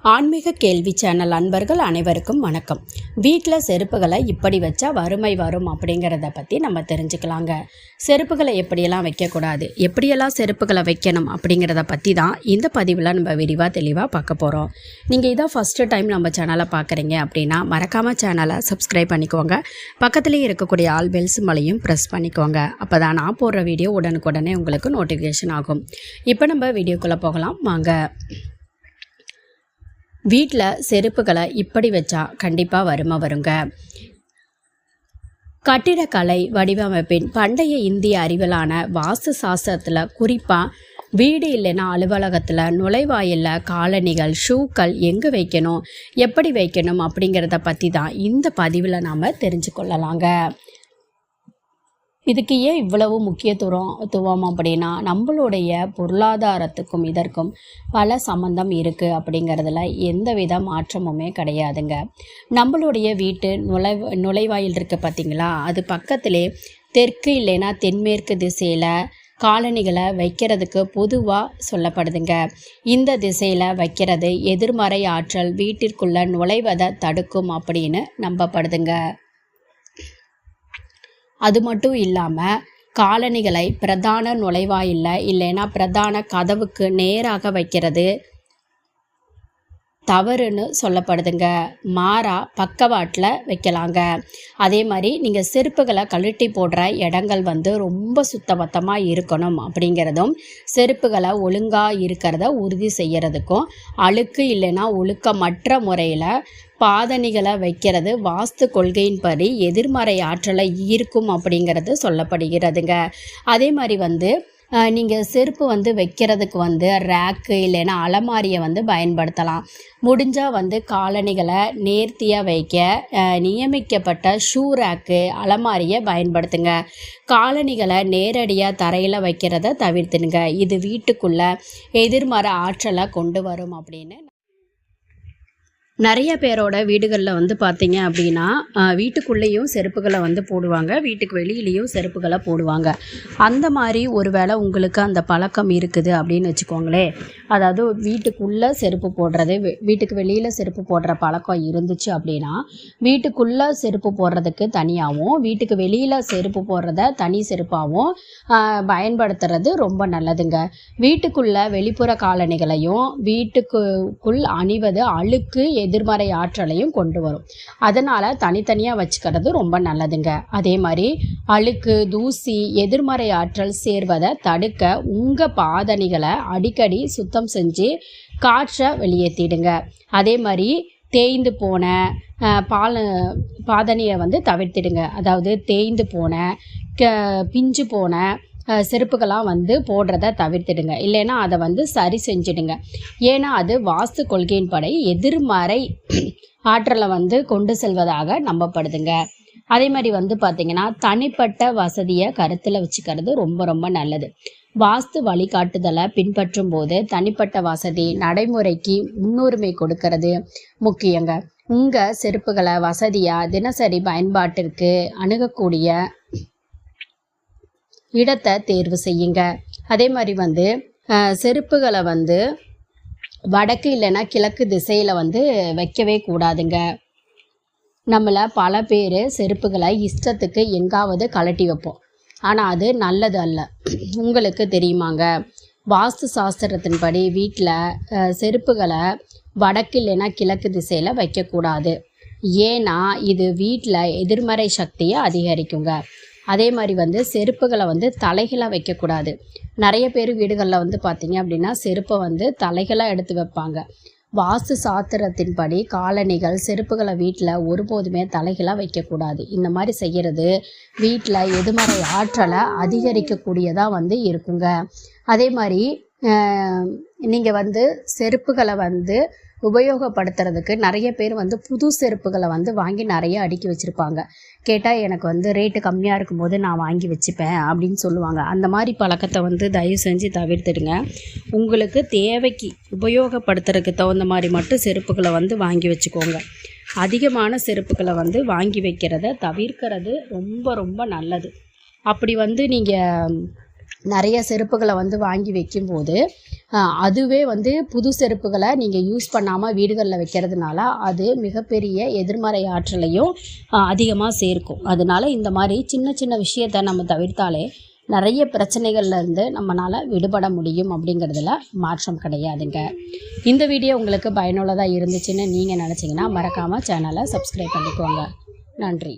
ஆன்மீக கேள்வி சேனல் அன்பர்கள் அனைவருக்கும் வணக்கம். வீட்டில் செருப்புகளை இப்படி வச்சா வறுமை வரும் அப்படிங்கிறத பற்றி நம்ம தெரிஞ்சுக்கலாங்க. செருப்புகளை எப்படியெல்லாம் வைக்கக்கூடாது, எப்படியெல்லாம் செருப்புகளை வைக்கணும் அப்படிங்கிறத பற்றி தான் இந்த பதிவில் நம்ம விரிவாக தெளிவாக பார்க்க போகிறோம். நீங்கள் இதான் ஃபஸ்ட்டு டைம் நம்ம சேனலை பார்க்குறீங்க அப்படின்னா மறக்காமல் சேனலை சப்ஸ்கிரைப் பண்ணிக்கோங்க. பக்கத்துலேயே இருக்கக்கூடிய ஆல் பெல் சிம்பலையும் ப்ரெஸ் பண்ணிக்கோங்க. அப்போ தான் நான் போடுற வீடியோ உடனுக்குடனே உங்களுக்கு நோட்டிஃபிகேஷன் ஆகும். இப்போ நம்ம வீடியோக்குள்ளே போகலாம் வாங்க. வீட்டில் செருப்புகளை இப்படி வச்சா கண்டிப்பாக வறுமை வருங்க. கட்டிடக்கலை வடிவமைப்பின் பண்டைய இந்திய அறிவியலான வாஸ்து சாஸ்திரத்தில் குறிப்பாக வீடு இல்லைன்னா அலுவலகத்தில் நுழைவாயிலில் காலணிகள், ஷூக்கள் எங்கே வைக்கணும், எப்படி வைக்கணும் அப்படிங்கிறத பற்றி தான் இந்த பதிவில் நாம் தெரிஞ்சு கொள்ளலாங்க. இதுக்கு ஏன் இவ்வளவு முக்கியத்துவம் அப்படின்னா, நம்மளுடைய பொருளாதாரத்துக்கும் இதற்கும் பல சம்பந்தம் இருக்குது அப்படிங்கிறதுல எந்தவித மாற்றமுமே கிடையாதுங்க. நம்மளுடைய வீட்டு நுழைவாயில் இருக்குது பார்த்திங்களா, அது பக்கத்திலே தெற்கு இல்லைன்னா தென்மேற்கு திசையில் காலணிகளை வைக்கிறதுக்கு பொதுவாக சொல்லப்படுதுங்க. இந்த திசையில் வைக்கிறது எதிர்மறை ஆற்றல் வீட்டிற்குள்ளே நுழைவதை தடுக்கும் அப்படின்னு நம்பப்படுதுங்க. அது மட்டும் இல்லாமல் காலணிகளை பிரதான நுழைவாயிலில் இல்லைன்னா பிரதான கதவுக்கு நேராக வைக்கிறது தவறுன்னு சொல்லப்படுதுங்க. மாறா பக்கவாட்டில் வைக்கலாங்க. அதே மாதிரி நீங்கள் செருப்புகளை கழட்டி போடுற இடங்கள் ரொம்ப சுத்தபத்தமாக இருக்கணும் அப்படிங்கிறதும், செருப்புகளை ஒழுங்காக இருக்கிறத உறுதி செய்கிறதுக்கும், அழுக்கு இல்லைன்னா ஒழுக்கமற்ற முறையில் பாதணிகளை வைக்கிறது வாஸ்து கொள்கையின்படி எதிர்மறை ஆற்றலை ஈர்க்கும் அப்படிங்கிறது சொல்லப்படுகிறதுங்க. அதே மாதிரி நீங்கள் செருப்பு வைக்கிறதுக்கு ரேக்கு இல்லைன்னா அலமாரியை பயன்படுத்தலாம். முடிஞ்சால் காலணிகளை நேர்த்தியாக வைக்க நியமிக்கப்பட்ட ஷூ ரேக்கு, அலமாரியை பயன்படுத்துங்க. காலணிகளை நேரடியாக தரையில் வைக்கிறத தவிர்த்துடுங்க. இது வீட்டுக்குள்ளே எதிர்மறை ஆற்றலை கொண்டு வரும் அப்படின்னு நிறைய பேரோட வீடுகளில் பார்த்தீங்க அப்படின்னா வீட்டுக்குள்ளேயும் செருப்புகளை போடுவாங்க, வீட்டுக்கு வெளியிலையும் செருப்புகளை போடுவாங்க. அந்த மாதிரி ஒரு வேளை உங்களுக்கு அந்த பழக்கம் இருக்குது அப்படின்னு வச்சுக்கோங்களேன். அதாவது வீட்டுக்குள்ளே செருப்பு போடுறது, வீட்டுக்கு வெளியில் செருப்பு போடுற பழக்கம் இருந்துச்சு அப்படின்னா, வீட்டுக்குள்ளே செருப்பு போடுறதுக்கு தனியாகவும் வீட்டுக்கு வெளியில் செருப்பு போடுறத தனி செருப்பாகவும் பயன்படுத்துறது ரொம்ப நல்லதுங்க. வீட்டுக்குள்ளே வெளிப்புற காலணிகளையும் வீட்டுக்குள் அணிவது அழுக்கு எதிர்மறை ஆற்றலையும் கொண்டு வரும். அதனால் தனித்தனியாக வச்சுக்கிறது ரொம்ப நல்லதுங்க. அதே மாதிரி அழுக்கு, தூசி, எதிர்மறை ஆற்றல் சேர்வதை தடுக்க உங்கள் பாதணிகளை அடிக்கடி சுத்தம் செஞ்சு காற்றை வெளியேற்றிடுங்க. அதே மாதிரி தேய்ந்து போன பாதணியை தவிர்த்திடுங்க. அதாவது தேய்ந்து போன பிஞ்சு போன செருப்புகளாம் போடுறத தவிர்த்திடுங்க. இல்லைன்னா அதை சரி செஞ்சிடுங்க. ஏன்னா அது வாஸ்து கொள்கையின்படி எதிர்மறை ஆற்றலை கொண்டு செல்வதாக நம்பப்படுதுங்க. அதே மாதிரி பார்த்திங்கன்னா தனிப்பட்ட வசதியை கருத்தில் வச்சுக்கிறது ரொம்ப ரொம்ப நல்லது. வாஸ்து வழிகாட்டுதலை பின்பற்றும் போது தனிப்பட்ட வசதி நடைமுறைக்கு முன்னுரிமை கொடுக்கறது முக்கியங்க. உங்கள் செருப்புகளை வசதியாக தினசரி பயன்பாட்டிற்கு அணுகக்கூடிய இடத்தை தேர்வு செய்யுங்க. அதே மாதிரி செருப்புகளை வடக்கு இல்லைன்னா கிழக்கு திசையில் வைக்கவே கூடாதுங்க. நம்மளை பல பேர் செருப்புகளை இஷ்டத்துக்கு எங்காவது கழட்டி வைப்போம். ஆனால் அது நல்லது அல்ல. உங்களுக்கு தெரியுமாங்க, வாஸ்து சாஸ்திரத்தின்படி வீட்டில் செருப்புகளை வடக்கு இல்லைன்னா கிழக்கு திசையில் வைக்கக்கூடாது. ஏன்னா இது வீட்டில் எதிர்மறை சக்தியை அதிகரிக்குங்க. அதே மாதிரி செருப்புகளை தலைகளாக வைக்கக்கூடாது. நிறைய பேர் வீடுகளில் பார்த்தீங்க அப்படின்னா செருப்பை தலைகளாக எடுத்து வைப்பாங்க. வாஸ்து சாஸ்திரத்தின்படி காலணிகள், செருப்புகளை வீட்டில் ஒருபோதுமே தலைகளாக வைக்கக்கூடாது. இந்த மாதிரி செய்கிறது வீட்டில் எதிர்மறை ஆற்றலை அதிகரிக்கக்கூடியதாக இருக்குங்க. அதே மாதிரி நீங்கள் செருப்புகளை உபயோகப்படுத்துறதுக்கு நிறைய பேர் புது செருப்புகளை வாங்கி நிறைய அடுக்கி வச்சுருப்பாங்க. கேட்டால் எனக்கு ரேட்டு கம்மியாக இருக்கும்போது நான் வாங்கி வச்சுப்பேன் அப்படின்னு சொல்லுவாங்க. அந்த மாதிரி பழக்கத்தை தயவு செஞ்சு தவிர்த்துடுங்க. உங்களுக்கு தேவைக்கு உபயோகப்படுத்துறதுக்கு தகுந்த மாதிரி மட்டும் செருப்புகளை வாங்கி வச்சுக்கோங்க. அதிகமான செருப்புகளை வாங்கி வைக்கிறத தவிர்க்கிறது ரொம்ப ரொம்ப நல்லது. அப்படி நீங்கள் நிறைய செருப்புகளை வந்து வாங்கி வைக்கும்போது அதுவே வந்து புது செருப்புகளை நீங்கள் யூஸ் பண்ணாமல் வீடுகளில் வைக்கிறதுனால அது மிகப்பெரிய எதிர்மறை ஆற்றலையும் அதிகமாக சேர்க்கும். அதனால இந்த மாதிரி சின்ன சின்ன விஷயத்தை நம்ம தவிர்த்தாலே நிறைய பிரச்சனைகள்லேருந்து நம்மளால் விடுபட முடியும் அப்படிங்கிறதுல மாற்றம் கிடையாதுங்க. இந்த வீடியோ உங்களுக்கு பயனுள்ளதாக இருந்துச்சுன்னு நீங்கள் நினச்சிங்கன்னா மறக்காமல் சேனலை சப்ஸ்கிரைப் பண்ணிக்கோங்க. நன்றி.